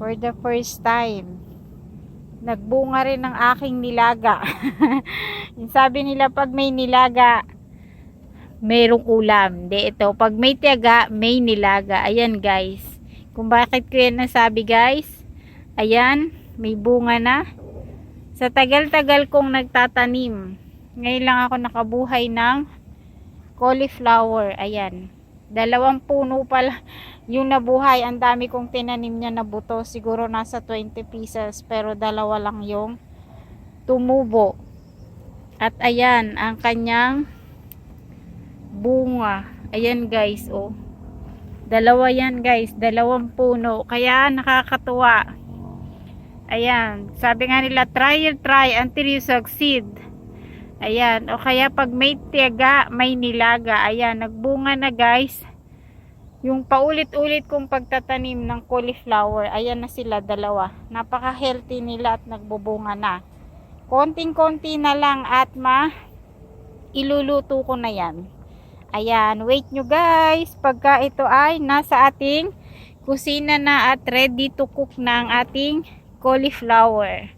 For the first time, nagbunga rin ng aking nilaga. Yung sabi nila pag may nilaga, mayroong ulam. Di ito, pag may tiyaga, may nilaga. Ayan guys. Kung bakit ko yan nasabi guys. Ayan, may bunga na. Sa tagal-tagal kong nagtatanim, ngayon lang ako nakabuhay ng cauliflower. Ayan. 2 puno pala yung nabuhay. Ang dami kong tinanim niya na buto. Siguro nasa 20 pieces. Pero 2 lang yung tumubo. At ayan, ang kanyang bunga. Ayan guys, oh. 2 yan guys. 2 puno. Kaya nakakatuwa. Ayan. Sabi nga nila, try until you succeed. Ayan. O kaya pag may tiyaga, may nilaga. Ayan. Nagbunga na guys. Yung paulit-ulit kong pagtatanim ng cauliflower. Ayan na sila 2. Napaka-healthy nila at nagbubunga na. Konting-konti na lang at iluluto ko na yan. Ayan. Wait nyo guys. Pagka ito ay nasa ating kusina na at ready to cook na ang ating cauliflower.